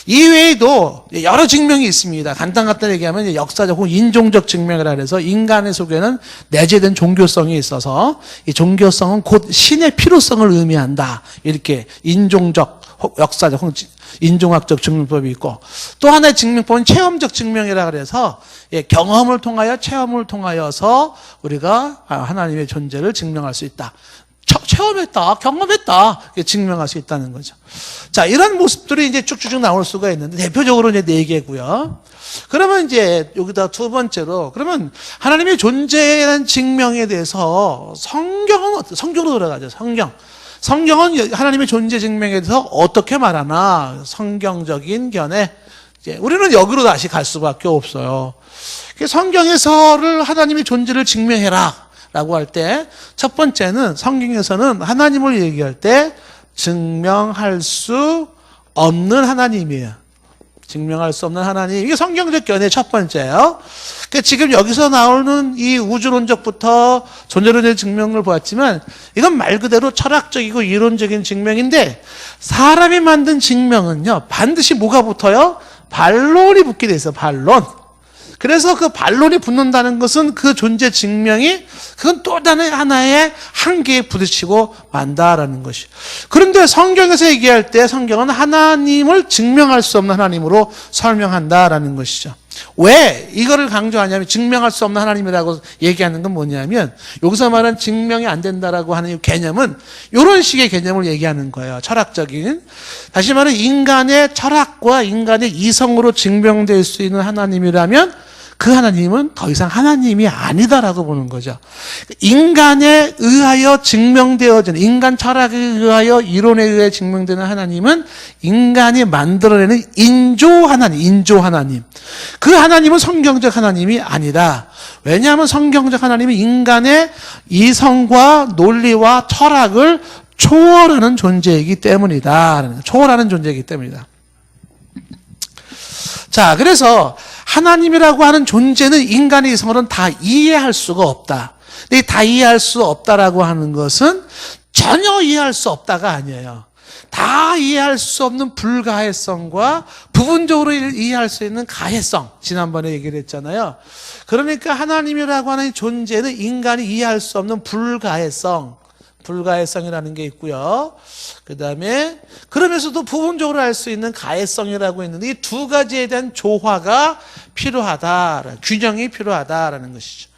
Speaker 1: 이외에도 여러 증명이 있습니다. 간단히 얘기하면 역사적 혹은 인종적 증명이라 해서 인간의 속에는 내재된 종교성이 있어서 이 종교성은 곧 신의 필요성을 의미한다. 이렇게 인종적, 역사적 혹은 인종학적 증명법이 있고 또 하나의 증명법은 체험적 증명이라 그래서 경험을 통하여 체험을 통하여서 우리가 하나님의 존재를 증명할 수 있다. 체험했다, 경험했다, 증명할 수 있다는 거죠. 자, 이런 모습들이 이제 쭉쭉 나올 수가 있는데 대표적으로 이제 네 개고요. 그러면 이제 여기다 두 번째로 그러면 하나님의 존재에 대한 증명에 대해서 성경으로 돌아가죠. 성경은 하나님의 존재 증명에 대해서 어떻게 말하나 성경적인 견해. 우리는 여기로 다시 갈 수밖에 없어요. 성경에서를 하나님의 존재를 증명해라 라고 할 때 첫 번째는 성경에서는 하나님을 얘기할 때 증명할 수 없는 하나님이에요. 증명할 수 없는 하나님. 이게 성경적 견해 첫 번째예요. 그러니까 지금 여기서 나오는 이 우주론적부터 존재론의 증명을 보았지만 이건 말 그대로 철학적이고 이론적인 증명인데 사람이 만든 증명은요 반드시 뭐가 붙어요? 반론이 붙게 돼 있어요. 반론. 그래서 그 반론이 붙는다는 것은 그 존재 증명이 그건 또 다른 하나의 한계에 부딪히고 만다라는 것이. 그런데 성경에서 얘기할 때 성경은 하나님을 증명할 수 없는 하나님으로 설명한다라는 것이죠. 왜 이거를 강조하냐면 증명할 수 없는 하나님이라고 얘기하는 건 뭐냐면 여기서 말하는 증명이 안 된다라고 하는 이 개념은 이런 식의 개념을 얘기하는 거예요. 철학적인. 다시 말해 인간의 철학과 인간의 이성으로 증명될 수 있는 하나님이라면 그 하나님은 더 이상 하나님이 아니다라고 보는 거죠. 인간에 의하여 증명되어지는, 인간 철학에 의하여 이론에 의해 증명되는 하나님은 인간이 만들어내는 인조 하나님. 그 하나님은 성경적 하나님이 아니다. 왜냐하면 성경적 하나님은 인간의 이성과 논리와 철학을 초월하는 존재이기 때문이다. 초월하는 존재이기 때문이다. 자, 그래서 하나님이라고 하는 존재는 인간의 이성으로는 다 이해할 수가 없다. 근데 다 이해할 수 없다라고 하는 것은 전혀 이해할 수 없다가 아니에요. 다 이해할 수 없는 불가해성과 부분적으로 이해할 수 있는 가해성. 지난번에 얘기를 했잖아요. 그러니까 하나님이라고 하는 존재는 인간이 이해할 수 없는 불가해성이라는 게 있고요. 그 다음에 그러면서도 부분적으로 알 수 있는 가해성이라고 있는데 이 두 가지에 대한 조화가 필요하다, 균형이 필요하다라는 것이죠.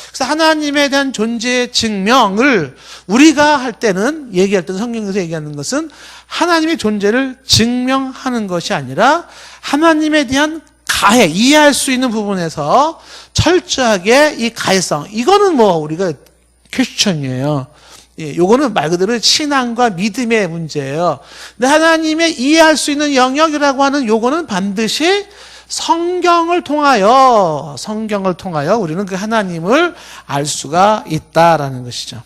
Speaker 1: 그래서 하나님에 대한 존재의 증명을 우리가 할 때는 얘기할 때는 성경에서 얘기하는 것은 하나님의 존재를 증명하는 것이 아니라 하나님에 대한 이해할 수 있는 부분에서 철저하게 이 가해성, 이거는 뭐 우리가 퀘스천이에요. 예, 요거는 말 그대로 신앙과 믿음의 문제예요. 근데 하나님의 이해할 수 있는 영역이라고 하는 요거는 반드시 성경을 통하여 우리는 그 하나님을 알 수가 있다라는 것이죠.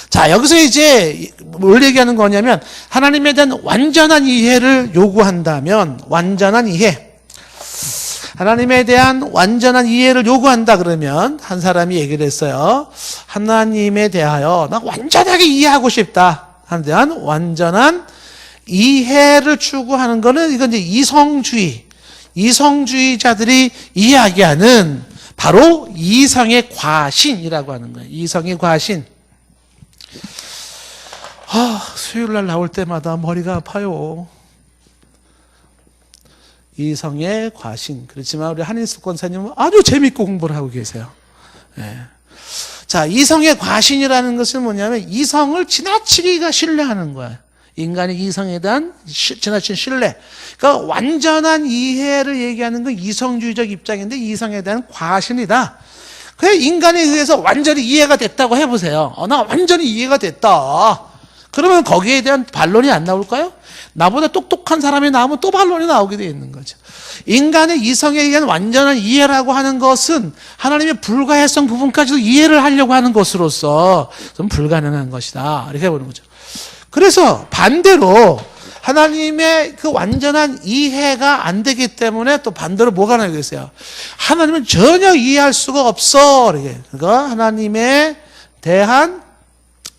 Speaker 1: 자, 여기서 이제 뭘 얘기하는 거냐면 하나님에 대한 완전한 이해를 요구한다면 하나님에 대한 완전한 이해를 요구한다 그러면 한 사람이 얘기를 했어요. 하나님에 대하여 나 완전하게 이해하고 싶다. 하나님에 대한 완전한 이해를 추구하는 거는 이건 이제 이성주의자들이 이야기하는 바로 이성의 과신이라고 하는 거예요. 이성의 과신. 수요일 날 나올 때마다 머리가 아파요. 이성의 과신. 그렇지만 우리 한인숙 권사님은 아주 재밌고 공부를 하고 계세요. 예. 자, 이성의 과신이라는 것은 뭐냐면 이성을 지나치기가 신뢰하는 거예요. 인간의 이성에 대한 지나친 신뢰. 그러니까 완전한 이해를 얘기하는 건 이성주의적 입장인데 이성에 대한 과신이다. 그래 인간에 의해서 완전히 이해가 됐다고 해보세요. 나 완전히 이해가 됐다. 그러면 거기에 대한 반론이 안 나올까요? 나보다 똑똑한 사람이 나오면 또 반론이 나오게 되어 있는 거죠. 인간의 이성에 의한 완전한 이해라고 하는 것은 하나님의 불가해성 부분까지도 이해를 하려고 하는 것으로서 좀 불가능한 것이다. 이렇게 보는 거죠. 그래서 반대로 하나님의 그 완전한 이해가 안 되기 때문에 또 반대로 뭐가 나오겠어요? 하나님은 전혀 이해할 수가 없어. 이렇게. 그러니까 하나님에 대한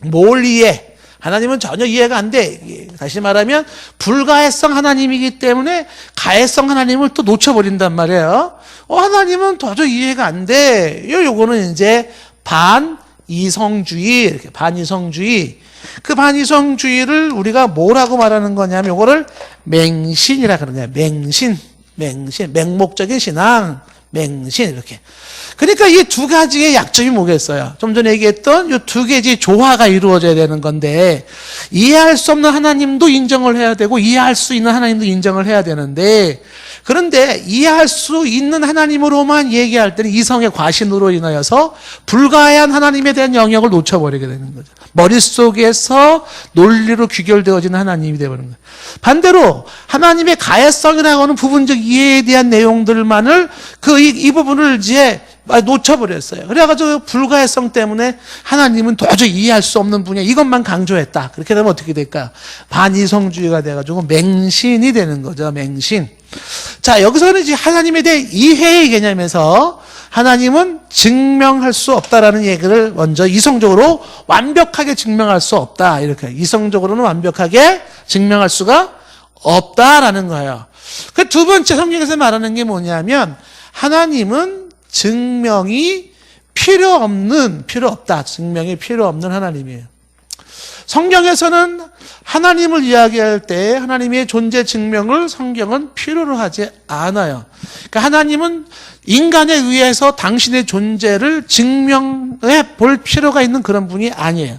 Speaker 1: 몰이해. 하나님은 전혀 이해가 안 돼. 다시 말하면 불가해성 하나님이기 때문에 가해성 하나님을 또 놓쳐버린단 말이에요. 하나님은 도저히 이해가 안 돼. 요거는 이제 반이성주의, 이렇게 반이성주의. 그 반이성주의를 우리가 뭐라고 말하는 거냐면 요거를 맹신이라 그러는 거예요. 맹신, 맹목적인 신앙, 맹신 이렇게. 그러니까 이 두 가지의 약점이 뭐겠어요? 좀 전에 얘기했던 이 두 개의 조화가 이루어져야 되는 건데 이해할 수 없는 하나님도 인정을 해야 되고 이해할 수 있는 하나님도 인정을 해야 되는데 그런데 이해할 수 있는 하나님으로만 얘기할 때는 이성의 과신으로 인하여서 불가한 하나님에 대한 영역을 놓쳐버리게 되는 거죠. 머릿속에서 논리로 귀결되어지는 하나님이 되어버리는 거예요. 반대로 하나님의 가해성이라고 하는 부분적 이해에 대한 내용들만을 이 부분을 이제 놓쳐버렸어요. 그래가지고 불가해성 때문에 하나님은 도저히 이해할 수 없는 분야 이것만 강조했다. 그렇게 되면 어떻게 될까? 반이성주의가 돼가지고 맹신이 되는 거죠. 맹신. 자, 여기서는 이제 하나님에 대해 이해의 개념에서 하나님은 증명할 수 없다라는 얘기를 먼저 이성적으로 완벽하게 증명할 수 없다. 이렇게 이성적으로는 완벽하게 증명할 수가 없다라는 거예요. 그 두 번째 성경에서 말하는 게 뭐냐면 하나님은 증명이 필요 없다. 증명이 필요 없는 하나님이에요. 성경에서는 하나님을 이야기할 때 하나님의 존재 증명을 성경은 필요로 하지 않아요. 그러니까 하나님은 인간에 의해서 당신의 존재를 증명해 볼 필요가 있는 그런 분이 아니에요.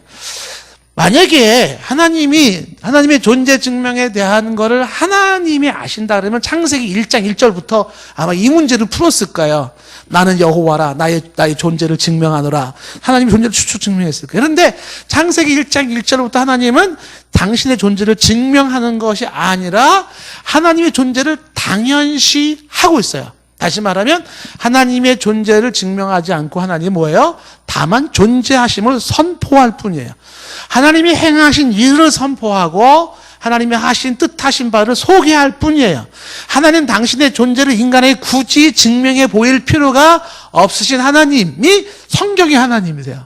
Speaker 1: 만약에 하나님의 존재 증명에 대한 거를 하나님이 아신다 그러면 창세기 1장 1절부터 아마 이 문제를 풀었을 거예요. 나는 여호와라, 나의 존재를 증명하노라. 하나님의 존재를 추측 증명했을 거예요. 그런데 창세기 1장 1절부터 하나님은 당신의 존재를 증명하는 것이 아니라 하나님의 존재를 당연시 하고 있어요. 다시 말하면 하나님의 존재를 증명하지 않고 하나님이 뭐예요? 다만 존재하심을 선포할 뿐이에요. 하나님이 행하신 일을 선포하고 하나님이 하신 뜻하신 바를 소개할 뿐이에요. 하나님 당신의 존재를 인간에게 굳이 증명해 보일 필요가 없으신 하나님이 성경의 하나님이세요.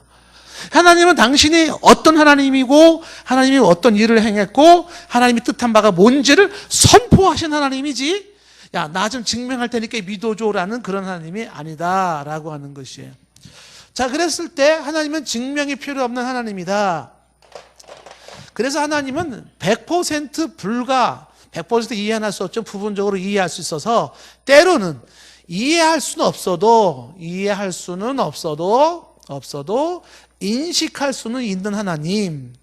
Speaker 1: 하나님은 당신이 어떤 하나님이고 하나님이 어떤 일을 행했고 하나님이 뜻한 바가 뭔지를 선포하신 하나님이지, 야, 나 좀 증명할 테니까 믿어줘라는 그런 하나님이 아니다라고 하는 것이에요. 자, 그랬을 때 하나님은 증명이 필요 없는 하나님이다. 그래서 하나님은 100% 불가, 100% 이해할 수 없죠. 부분적으로 이해할 수 있어서 때로는 이해할 수는 없어도 인식할 수는 있는 하나님.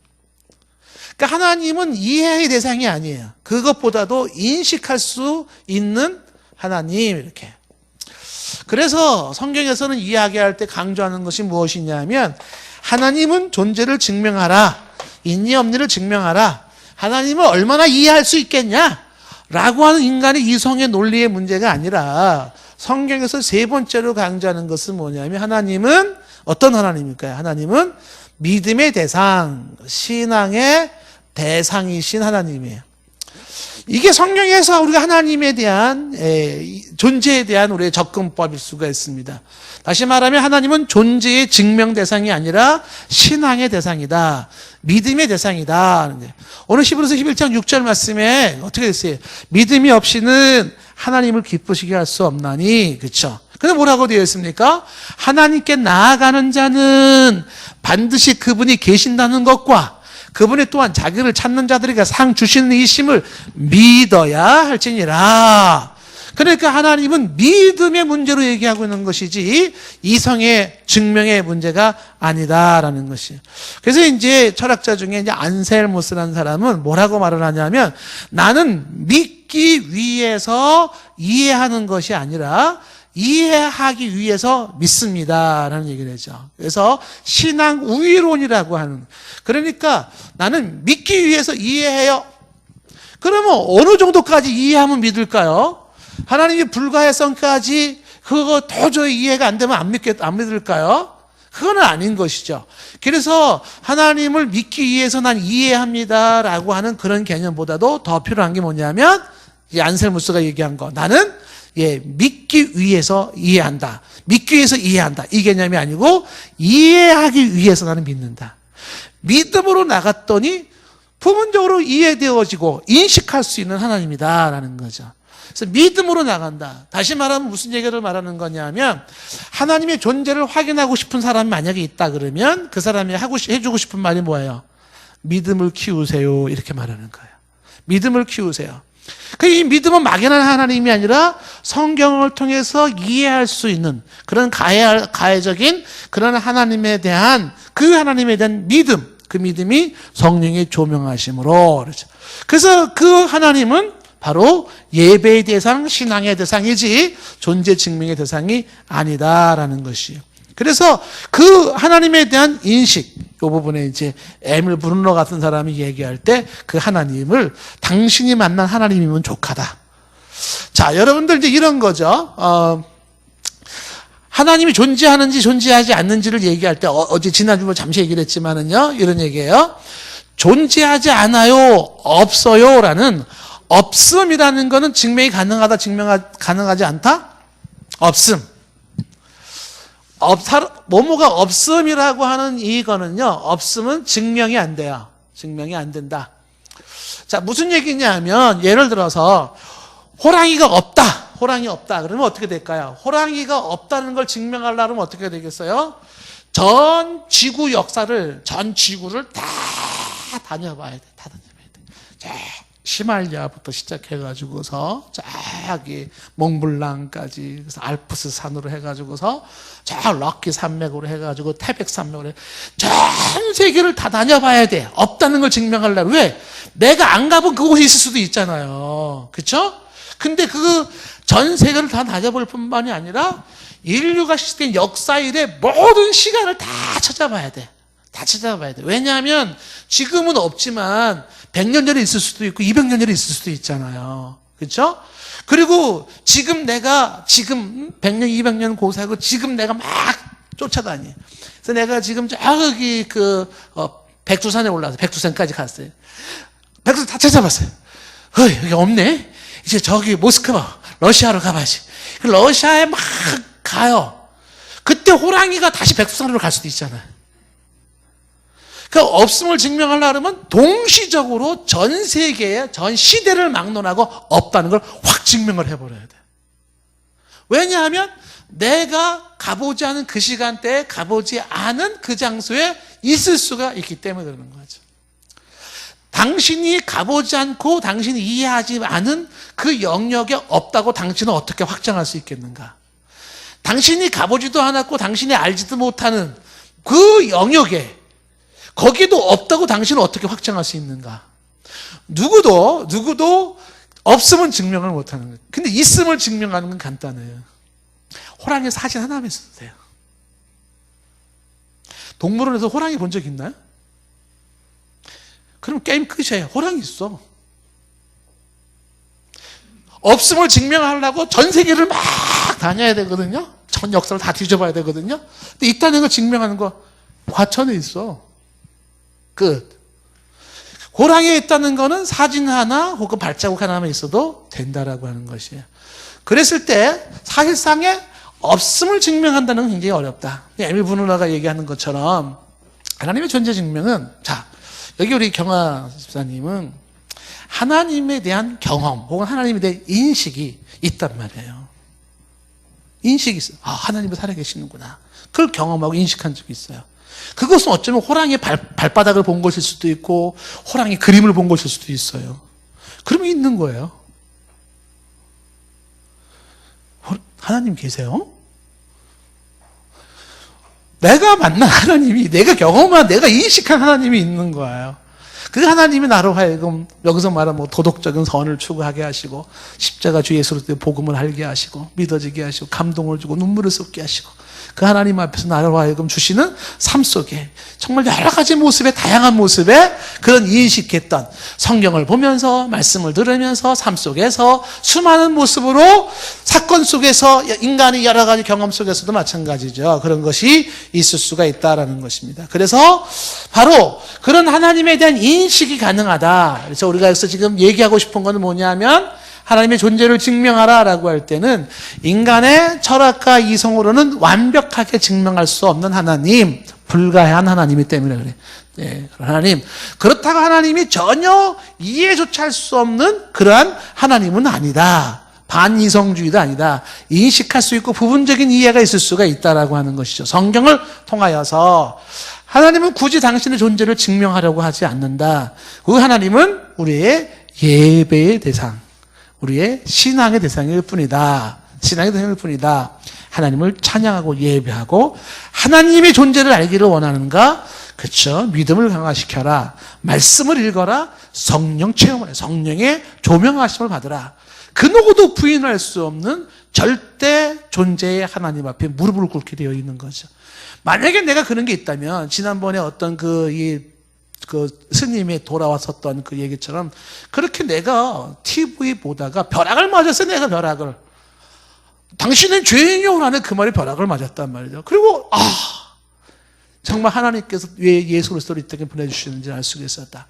Speaker 1: 그러니까 하나님은 이해의 대상이 아니에요. 그것보다도 인식할 수 있는 하나님, 이렇게. 그래서 성경에서는 이야기할 때 강조하는 것이 무엇이냐면 하나님은 존재를 증명하라. 있니 없니를 증명하라. 하나님을 얼마나 이해할 수 있겠냐? 라고 하는 인간의 이성의 논리의 문제가 아니라 성경에서 세 번째로 강조하는 것은 뭐냐면 하나님은 어떤 하나님일까요? 하나님은 믿음의 대상, 신앙의 대상이신 하나님이에요. 이게 성경에서 우리가 하나님에 대한 존재에 대한 우리의 접근법일 수가 있습니다. 다시 말하면 하나님은 존재의 증명 대상이 아니라 신앙의 대상이다. 믿음의 대상이다. 오늘 히브리서 11장 6절 말씀에 어떻게 됐어요? 믿음이 없이는 하나님을 기쁘시게 할 수 없나니. 그렇죠? 근데 뭐라고 되어 있습니까? 하나님께 나아가는 자는 반드시 그분이 계신다는 것과 그분이 또한 자기를 찾는 자들에게 상 주시는 이심을 믿어야 할지니라. 그러니까 하나님은 믿음의 문제로 얘기하고 있는 것이지 이성의 증명의 문제가 아니다라는 것이에요. 그래서 이제 철학자 중에 이제 안셀모스라는 사람은 뭐라고 말을 하냐면 나는 믿기 위해서 이해하는 것이 아니라 이해하기 위해서 믿습니다라는 얘기를 하죠. 그래서 신앙 우위론이라고 하는, 그러니까 나는 믿기 위해서 이해해요. 그러면 어느 정도까지 이해하면 믿을까요? 하나님의 불가해성까지 그거 도저히 이해가 안 되면 안 믿을까요? 그건 아닌 것이죠. 그래서 하나님을 믿기 위해서 난 이해합니다라고 하는 그런 개념보다도 더 필요한 게 뭐냐면 이 안셀무스가 얘기한 거, 나는 믿기 위해서 이해한다. 믿기 위해서 이해한다. 이 개념이 아니고 이해하기 위해서 나는 믿는다. 믿음으로 나갔더니 부분적으로 이해되어지고 인식할 수 있는 하나님이다라는 거죠. 그래서 믿음으로 나간다. 다시 말하면 무슨 얘기를 말하는 거냐면 하나님의 존재를 확인하고 싶은 사람이 만약에 있다 그러면 그 사람이 해주고 싶은 말이 뭐예요? 믿음을 키우세요. 이렇게 말하는 거예요. 믿음을 키우세요. 이 믿음은 막연한 하나님이 아니라 성경을 통해서 이해할 수 있는 그런 가해적인 그런 하나님에 대한 믿음, 그 믿음이 성령의 조명하심으로 그렇죠. 그래서 그 하나님은 바로 예배의 대상, 신앙의 대상이지 존재 증명의 대상이 아니다라는 것이에요. 그래서 그 하나님에 대한 인식, 이 부분에 이제 에밀 브룬너 같은 사람이 얘기할 때 그 하나님을 당신이 만난 하나님이면 족하다. 자, 여러분들 이제 이런 거죠. 하나님이 존재하는지 존재하지 않는지를 얘기할 때 어제 지난주에 잠시 얘기를 했지만은요, 이런 얘기예요. 존재하지 않아요, 없어요라는 없음이라는 거는 증명이 가능하다, 가능하지 않다? 없음. 뭐뭐가 없음이라고 하는 이거는요, 없음은 증명이 안 돼요. 증명이 안 된다. 자, 무슨 얘기냐면, 예를 들어서, 호랑이가 없다. 호랑이 없다. 그러면 어떻게 될까요? 호랑이가 없다는 걸 증명하려면 어떻게 되겠어요? 전 지구 역사를, 전 지구를 다 다녀봐야 돼. 다 다녀봐야 돼. 자, 히말라야부터 시작해가지고서 저기 몽블랑까지, 그래서 알프스 산으로 해가지고서 저 럭키 산맥으로 해가지고 태백 산맥으로 전 세계를 다 다녀봐야 돼. 없다는 걸 증명하려면. 왜? 내가 안 가본 그곳이 있을 수도 있잖아요. 그렇죠? 근데 그 전 세계를 다 다녀볼 뿐만이 아니라 인류가 시작된 역사 일의 모든 시간을 다 찾아봐야 돼. 다 찾아봐야 돼. 왜냐하면 지금은 없지만 100년 전에 있을 수도 있고 200년 전에 있을 수도 있잖아요. 그렇죠? 그리고 지금 100년, 200년 고사하고 지금 내가 막 쫓아다니. 그래서 내가 지금 저기 백두산에 올라서 백두산까지 갔어요. 백두산 다 찾아봤어요. 여기 없네. 이제 저기 모스크바, 러시아로 가봐야지. 러시아에 막 가요. 그때 호랑이가 다시 백두산으로 갈 수도 있잖아요. 그러니까 없음을 증명하려면 동시적으로 전 세계의 전 시대를 막론하고 없다는 걸 확 증명을 해버려야 돼. 왜냐하면 내가 가보지 않은 그 시간대에 가보지 않은 그 장소에 있을 수가 있기 때문에 그러는 거죠. 당신이 가보지 않고 당신이 이해하지 않은 그 영역에 없다고 당신은 어떻게 확정할 수 있겠는가? 당신이 가보지도 않았고 당신이 알지도 못하는 그 영역에 거기도 없다고 당신은 어떻게 확정할 수 있는가? 누구도 없음은 증명을 못하는 거예요. 근데 있음을 증명하는 건 간단해요. 호랑이 사진 하나만 있어도 돼요. 동물원에서 호랑이 본 적 있나요? 그럼 게임 끝이에요. 호랑이 있어. 없음을 증명하려고 전 세계를 막 다녀야 되거든요. 전 역사를 다 뒤져봐야 되거든요. 근데 있다는 걸 증명하는 거 과천에 있어. 끝. 호랑이에 있다는 거는 사진 하나 혹은 발자국 하나만 있어도 된다라고 하는 것이에요. 그랬을 때 사실상의 없음을 증명한다는 건 굉장히 어렵다. 에밀 브루너가 얘기하는 것처럼 하나님의 존재 증명은, 자, 여기 우리 경화 집사님은 하나님에 대한 경험 혹은 하나님에 대한 인식이 있단 말이에요. 인식이 있어요. 아, 하나님이 살아계시는구나. 그걸 경험하고 인식한 적이 있어요. 그것은 어쩌면 호랑이의 발바닥을 본 것일 수도 있고 호랑이 그림을 본 것일 수도 있어요. 그러면 있는 거예요. 하나님 계세요? 내가 만난 하나님이, 내가 경험한, 내가 인식한 하나님이 있는 거예요. 그 하나님이 나로 하여금 여기서 말하면 뭐 도덕적인 선을 추구하게 하시고 십자가 주 예수로 복음을 알게 하시고 믿어지게 하시고 감동을 주고 눈물을 쏟게 하시고 그 하나님 앞에서 나로 하여금 주시는 삶 속에 정말 여러 가지 모습의 다양한 모습의 그런 인식했던 성경을 보면서 말씀을 들으면서 삶 속에서 수많은 모습으로 사건 속에서 인간의 여러 가지 경험 속에서도 마찬가지죠. 그런 것이 있을 수가 있다라는 것입니다. 그래서 바로 그런 하나님에 대한 인식이 가능하다. 그래서 우리가 여기서 지금 얘기하고 싶은 건 뭐냐면 하나님의 존재를 증명하라라고 할 때는 인간의 철학과 이성으로는 완벽하게 증명할 수 없는 하나님, 불가한 하나님이기 때문에 그래. 네, 하나님. 그렇다고 하나님이 전혀 이해조차 할 수 없는 그러한 하나님은 아니다. 반이성주의도 아니다. 인식할 수 있고 부분적인 이해가 있을 수가 있다라고 하는 것이죠. 성경을 통하여서 하나님은 굳이 당신의 존재를 증명하려고 하지 않는다. 그 하나님은 우리의 예배의 대상, 우리의 신앙의 대상일 뿐이다. 신앙의 대상일 뿐이다. 하나님을 찬양하고 예배하고 하나님의 존재를 알기를 원하는가? 그렇죠. 믿음을 강화시켜라. 말씀을 읽어라. 성령 체험을 해. 성령의 조명하심을 받으라. 그 누구도 부인할 수 없는 절대 존재의 하나님 앞에 무릎을 꿇게 되어 있는 거죠. 만약에 내가 그런 게 있다면 지난번에 어떤 그 스님이 돌아왔었던 그 얘기처럼 그렇게 내가 TV 보다가 벼락을 맞았어요. 내가 벼락을. 당신은 죄인이요? 라는 그 말이 벼락을 맞았단 말이죠. 그리고 정말 하나님께서 왜 예수 그리스도를 이 땅에 보내주시는지 알 수가 있었다.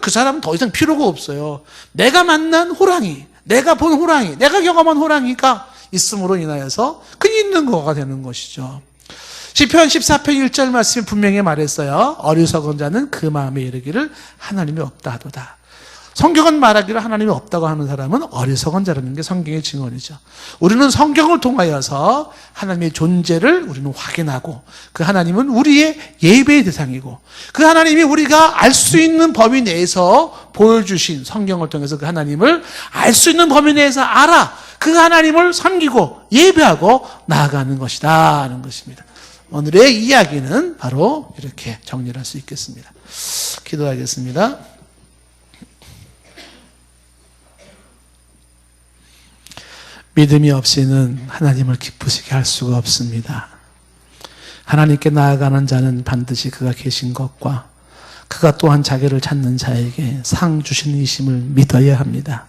Speaker 1: 그 사람은 더 이상 필요가 없어요. 내가 만난 호랑이, 내가 본 호랑이, 내가 경험한 호랑이가 있음으로 인하여서 그냥 있는 거가 되는 것이죠. 시편 14편 1절 말씀이 분명히 말했어요. 어리석은 자는 그 마음에 이르기를 하나님이 없다 하도다. 성경은 말하기를 하나님이 없다고 하는 사람은 어리석은 자라는 게 성경의 증언이죠. 우리는 성경을 통하여서 하나님의 존재를 우리는 확인하고 그 하나님은 우리의 예배의 대상이고 그 하나님이 우리가 알 수 있는 범위 내에서 보여주신 성경을 통해서 그 하나님을 알 수 있는 범위 내에서 알아 그 하나님을 섬기고 예배하고 나아가는 것이다 하는 것입니다. 오늘의 이야기는 바로 이렇게 정리를 할 수 있겠습니다. 기도하겠습니다. 믿음이 없이는 하나님을 기쁘시게 할 수가 없습니다. 하나님께 나아가는 자는 반드시 그가 계신 것과 그가 또한 자기를 찾는 자에게 상 주시는 이심을 믿어야 합니다.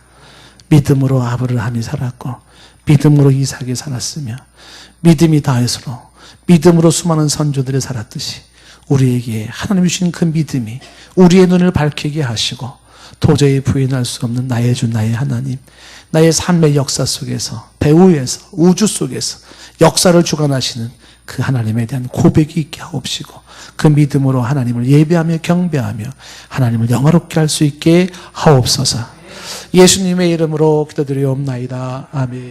Speaker 1: 믿음으로 아브라함이 살았고 믿음으로 이삭이 살았으며 믿음이 다윗으로 믿음으로 수많은 선조들이 살았듯이 우리에게 하나님이 주신 그 믿음이 우리의 눈을 밝히게 하시고 도저히 부인할 수 없는 나의 주 나의 하나님 나의 삶의 역사 속에서 배후에서 우주 속에서 역사를 주관하시는 그 하나님에 대한 고백이 있게 하옵시고 그 믿음으로 하나님을 예배하며 경배하며 하나님을 영화롭게 할 수 있게 하옵소서. 예수님의 이름으로 기도드리옵나이다. 아멘.